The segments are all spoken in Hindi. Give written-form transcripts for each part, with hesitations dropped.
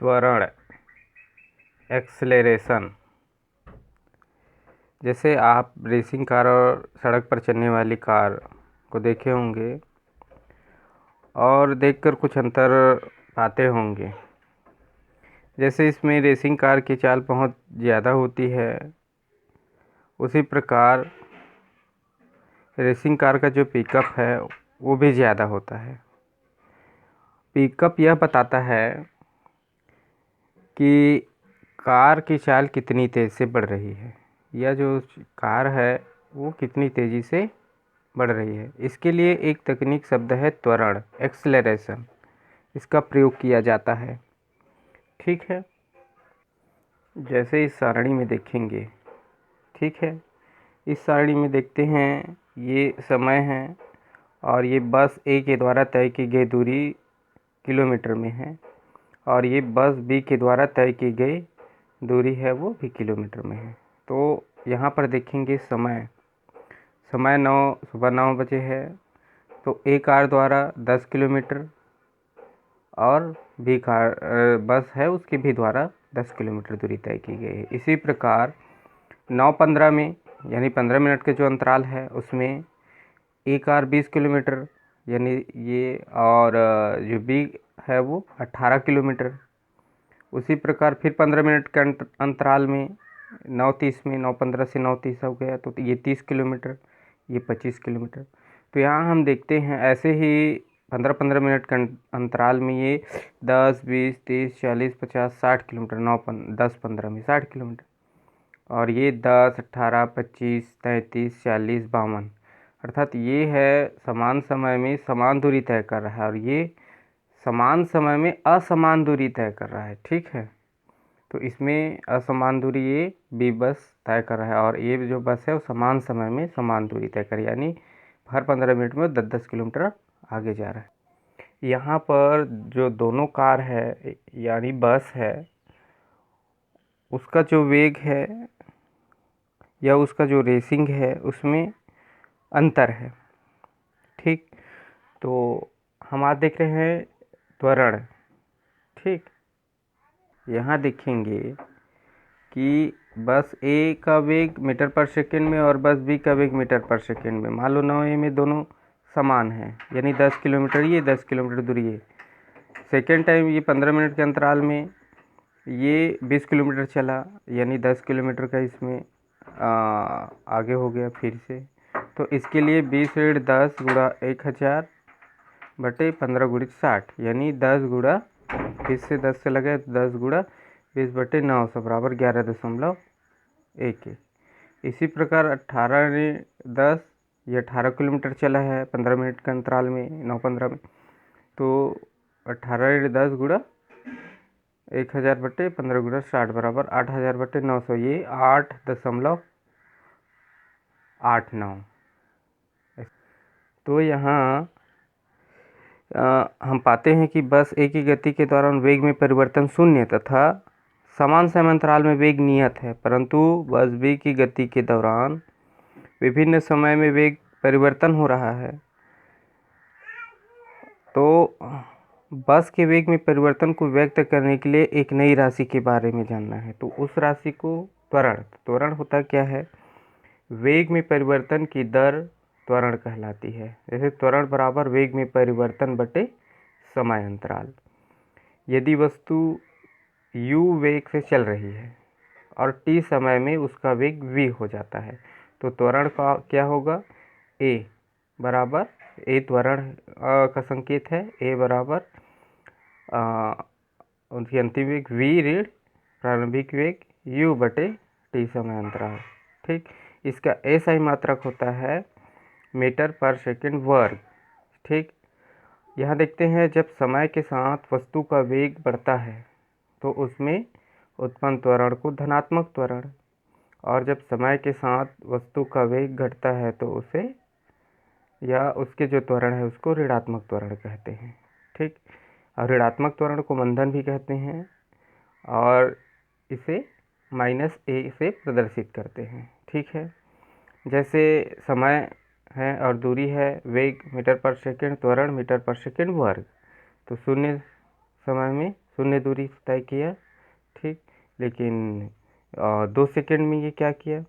त्वरण एक्सेलरेशन। जैसे आप रेसिंग कार और सड़क पर चलने वाली कार को देखे होंगे और देखकर कुछ अंतर पाते होंगे। जैसे इसमें रेसिंग कार की चाल बहुत ज़्यादा होती है, उसी प्रकार रेसिंग कार का जो पिकअप है वो भी ज़्यादा होता है। पिकअप यह बताता है कि कार की चाल कितनी तेज़ से बढ़ रही है या जो कार है वो कितनी तेज़ी से बढ़ रही है। इसके लिए एक तकनीक शब्द है त्वरण एक्सेलरेशन, इसका प्रयोग किया जाता है। ठीक है, जैसे इस सारणी में देखेंगे। ठीक है, इस सारणी में देखते हैं ये समय है और ये बस ए के द्वारा तय की गई दूरी किलोमीटर में है और ये बस बी के द्वारा तय की गई दूरी है वो भी किलोमीटर में है। तो यहाँ पर देखेंगे समय सुबह 9 बजे है, तो ए कार द्वारा 10 किलोमीटर और बी कार बस है उसके भी द्वारा 10 किलोमीटर दूरी तय की गई है। इसी प्रकार 9:15 में यानी 15 मिनट के जो अंतराल है उसमें ए कार 20 किलोमीटर यानी ये और जो बी है वो 18 किलोमीटर। उसी प्रकार फिर 15 मिनट के अंतराल में 9:30 में 9:15 से 9:30 हो गया तो ये 30 किलोमीटर, ये 25 किलोमीटर। तो यहाँ हम देखते हैं ऐसे ही 15-15 मिनट के अंतराल में ये 10, 20, 30, 40, 50, 60 किलोमीटर 10-15 में 60 किलोमीटर और ये 10, 18, 25, 33, 40, 52 अर्थात ये है समान समय में समान दूरी तय कर रहा है और ये समान समय में असमान दूरी तय कर रहा है। ठीक है, तो इसमें असमान दूरी ये बी बस तय कर रहा है और ये जो बस है वो समान समय में समान दूरी तय कर यानी हर 15 मिनट में 10-10 किलोमीटर आगे जा रहा है। यहाँ पर जो दोनों कार है यानी बस है उसका जो वेग है या उसका जो रेसिंग है उसमें अंतर है। ठीक, तो हम आज देख रहे हैं त्वरण। ठीक, यहाँ देखेंगे कि बस ए का वेग मीटर पर सेकंड में और बस बी का वेग मीटर पर सेकंड में। मान लो 9 में दोनों समान हैं यानी 10 किलोमीटर ये 10 किलोमीटर दूरी है। सेकेंड टाइम ये 15 मिनट के अंतराल में ये 20 किलोमीटर चला यानी 10 किलोमीटर का इसमें आगे हो गया फिर से। तो इसके लिए 20/10 गुणा 1000 बटे 15 गुणित 60 यानी 10 गुणा फिर से 10 से लगे 10 गुणा 20/900 बराबर 11.11। इसी प्रकार 18/10 ये 18 किलोमीटर चला है 15 मिनट के अंतराल में 9:15 में। तो 18/10 गुणा 1000 बटे 15 गुणा 60 बराबर 8000/900 ये 8.89। तो यहाँ हम पाते हैं कि बस ए की गति के दौरान वेग में परिवर्तन शून्य तथा समान समय अंतराल में वेग नियत है, परंतु बस बी की गति के दौरान विभिन्न समय में वेग परिवर्तन हो रहा है। तो बस के वेग में परिवर्तन को व्यक्त करने के लिए एक नई राशि के बारे में जानना है। तो उस राशि को त्वरण होता क्या है? वेग में परिवर्तन की दर त्वरण कहलाती है। जैसे त्वरण बराबर वेग में परिवर्तन बटे समय अंतराल। यदि वस्तु u वेग से चल रही है और t समय में उसका वेग v हो जाता है तो त्वरण का क्या होगा? a बराबर a त्वरण का संकेत है। a बराबर उनकी अंतिम वेग v ऋण प्रारंभिक वेग u बटे t समय अंतराल। ठीक, इसका SI मात्रक होता है मीटर पर सेकंड वर्ग। ठीक, यहाँ देखते हैं जब समय के साथ वस्तु का वेग बढ़ता है तो उसमें उत्पन्न त्वरण को धनात्मक त्वरण और जब समय के साथ वस्तु का वेग घटता है तो उसे या उसके जो त्वरण है उसको ऋणात्मक त्वरण कहते हैं। ठीक, और ऋणात्मक त्वरण को मंदन भी कहते हैं और इसे -a से प्रदर्शित करते हैं। ठीक है, जैसे समय है और दूरी है, वेग मीटर पर सेकंड, त्वरण मीटर पर सेकंड वर्ग। तो शून्य समय में शून्य दूरी तय किया, ठीक। लेकिन 2 सेकंड में ये क्या किया,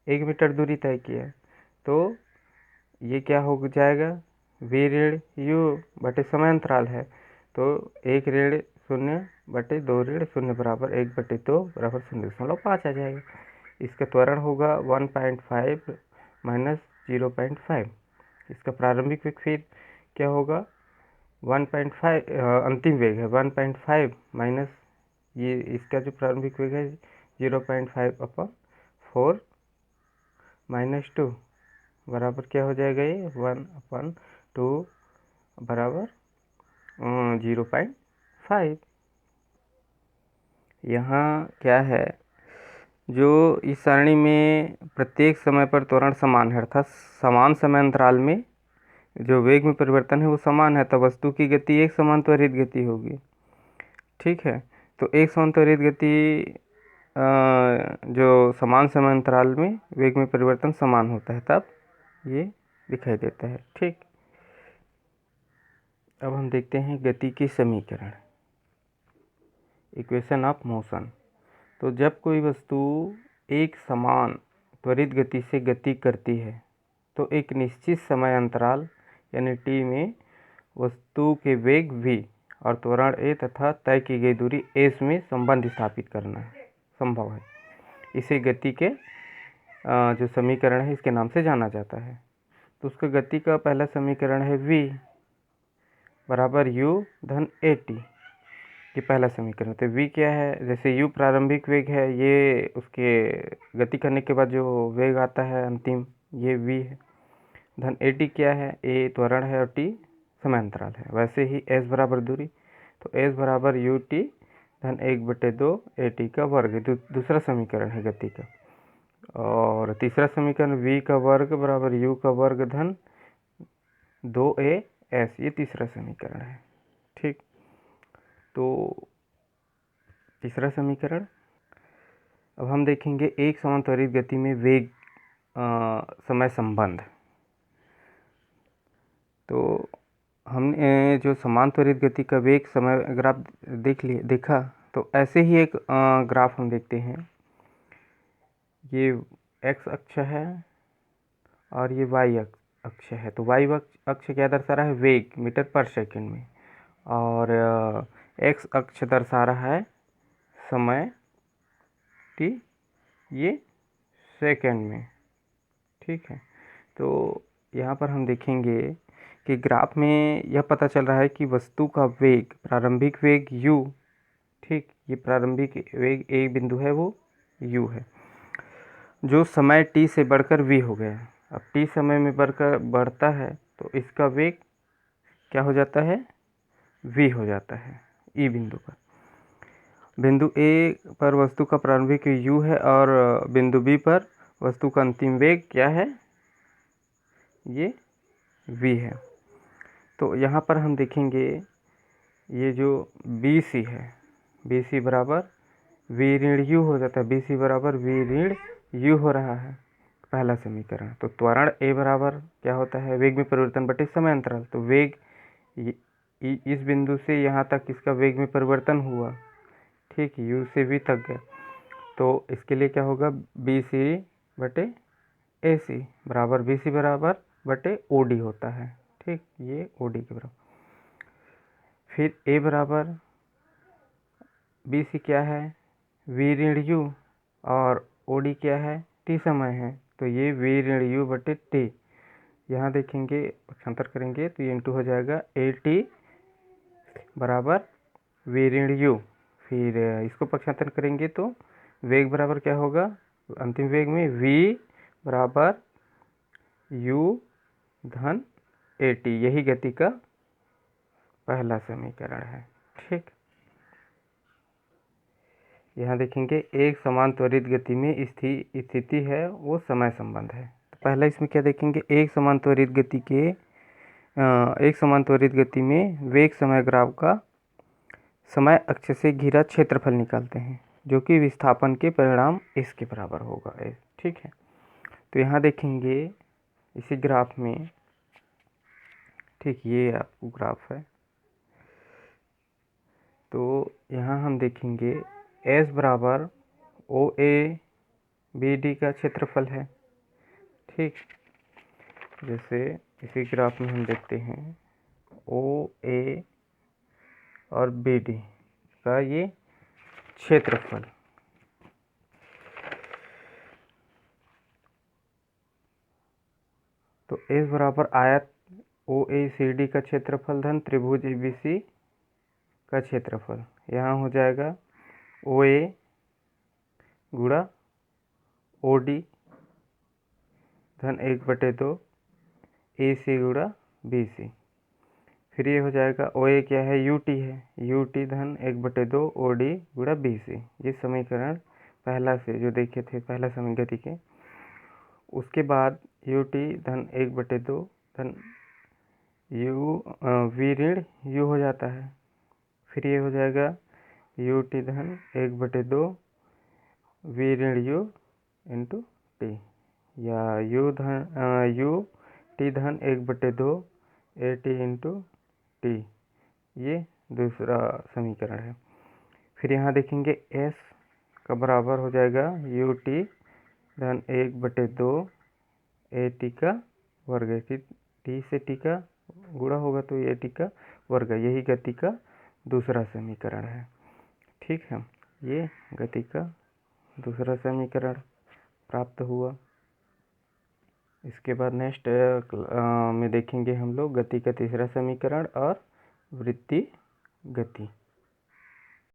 1 मीटर दूरी तय किया। तो ये क्या हो जाएगा, v ऋण u बटे समय अंतराल है, तो 1 ऋण 0 बटे 2 ऋण 0 बराबर 1/2 बराबर 0.5 आ जाएगा। इसका त्वरण होगा 1.5 माइनस 0.5। इसका प्रारंभिक वेग फिर क्या होगा, 1.5 अंतिम वेग है 1.5 माइनस ये इसका जो प्रारंभिक वेग है 0.5/4 माइनस 2 बराबर क्या हो जाएगा, ये 1/2 बराबर 0.5। यहाँ क्या है, जो इस सारणी में प्रत्येक समय पर त्वरण समान है, अर्थात समान समय अंतराल में जो वेग में परिवर्तन है वो समान है, तब वस्तु की गति एक समान त्वरित गति होगी, ठीक है। तो एक समान त्वरित गति जो समान समय अंतराल में वेग में परिवर्तन समान होता है तब ये दिखाई देता है, ठीक। अब हम देखते हैं गति की समीकरण, इक्वेशन ऑफ मोशन। तो जब कोई वस्तु एक समान त्वरित गति से गति करती है तो एक निश्चित समय अंतराल यानी t में वस्तु के वेग v और त्वरण a तथा तय की गई दूरी s में संबंध स्थापित करना संभव है। इसे गति के जो समीकरण है इसके नाम से जाना जाता है। तो उसका गति का पहला समीकरण है v बराबर u धन at, ये पहला समीकरण। तो v क्या है, जैसे u प्रारंभिक वेग है, ये उसके गति करने के बाद जो वेग आता है अंतिम, ये v है। धन at क्या है, a त्वरण है और t समय अंतराल है। वैसे ही s बराबर दूरी, तो s बराबर ut धन 1/2 at का वर्ग, दूसरा समीकरण है गति का। और तीसरा समीकरण v का वर्ग बराबर u का वर्ग धन 2as, ये तीसरा समीकरण है, ठीक। तो तीसरा समीकरण, अब हम देखेंगे एक समान त्वरित गति में वेग समय संबंध। तो हमने जो समान त्वरित गति का वेग समय ग्राफ देखा, तो ऐसे ही एक ग्राफ हम देखते हैं। ये x अक्ष है और ये y अक्ष है। तो y अक्ष क्या दर्शा रहा है, वेग मीटर पर सेकंड में, और x अक्ष दर्शा रहा है समय t, ये सेकंड में, ठीक है। तो यहाँ पर हम देखेंगे कि ग्राफ में यह पता चल रहा है कि वस्तु का वेग, प्रारंभिक वेग u, ठीक, ये प्रारंभिक वेग एक बिंदु है वो u है, जो समय t से बढ़कर v हो गया। अब t समय में बढ़ता है तो इसका वेग क्या हो जाता है, v हो जाता है e बिंदु पर। बिंदु a पर वस्तु का प्रारंभिक u है और बिंदु b पर वस्तु का अंतिम वेग क्या है, ये v है। तो यहाँ पर हम देखेंगे ये जो BC है, BC बराबर v ऋण u हो जाता है, BC बराबर v ऋण u हो रहा है, पहला समीकरण। तो त्वरण a बराबर क्या होता है, वेग में परिवर्तन बटे समय अंतराल। तो वेग इस बिंदु से यहाँ तक इसका वेग में परिवर्तन हुआ, ठीक, u से v तक गया। तो इसके लिए क्या होगा, BC बटे AC बराबर BC बराबर बटे OD होता है, ठीक, ये OD के बराबर। फिर A बराबर BC क्या है, v ऋण u, और OD क्या है, t समय है, तो ये v ऋण u बटे t। यहाँ देखेंगे पक्षांतर करेंगे तो ये इंटू हो जाएगा AT बराबर v ऋण u। फिर इसको पक्षांतर करेंगे तो वेग बराबर क्या होगा, अंतिम वेग में v बराबर u धन AT, यही गति का पहला समीकरण है, ठीक। यहाँ देखेंगे एक समान त्वरित गति में स्थिति है वो समय संबंध है। तो पहला इसमें क्या देखेंगे, एक समान त्वरित गति में वेग समय ग्राफ का समय अक्ष से घिरा क्षेत्रफल निकालते हैं, जो कि विस्थापन के परिणाम इसके बराबर होगा, ठीक है। तो यहाँ देखेंगे इसी ग्राफ में, ठीक, ये आपको ग्राफ है, तो यहाँ हम देखेंगे एस बराबर ओ ए बी डी का क्षेत्रफल है। ठीक, जैसे इसी ग्राफ में हम देखते हैं ओ ए और बी डी का ये क्षेत्रफल। तो एस बराबर आयत ओ ए सी डी का क्षेत्रफल धन त्रिभुज ए बी सी का क्षेत्रफल। यहाँ हो जाएगा ओ ए गुणा ओ डी धन 1/2 ए सी गुणा बी सी। फिर ये हो जाएगा ओ ए क्या है, यू टी है, यू टी धन 1/2 ओ डी गुणा बी सी। ये समीकरण पहला से जो देखे थे, पहला समीकरण गति के। उसके बाद यू टी धन 1/2 धन यू वी ऋण यू हो जाता है। फिर ये हो जाएगा यू टी धन 1/2 वी ऋण यू इंटू टी, या यू टी धन 1/2 ए टी इंटू टी। ये दूसरा समीकरण है। फिर यहाँ देखेंगे एस का बराबर हो जाएगा यू टी धन 1/2 ए टी का वर्ग। टी से टी का गुणा होगा तो ए टी का वर्ग। यही गति का दूसरा समीकरण है। ठीक है, ये गति का दूसरा समीकरण प्राप्त हुआ। इसके बाद नेक्स्ट में देखेंगे हम लोग गति का तीसरा समीकरण और वृत्तीय गति।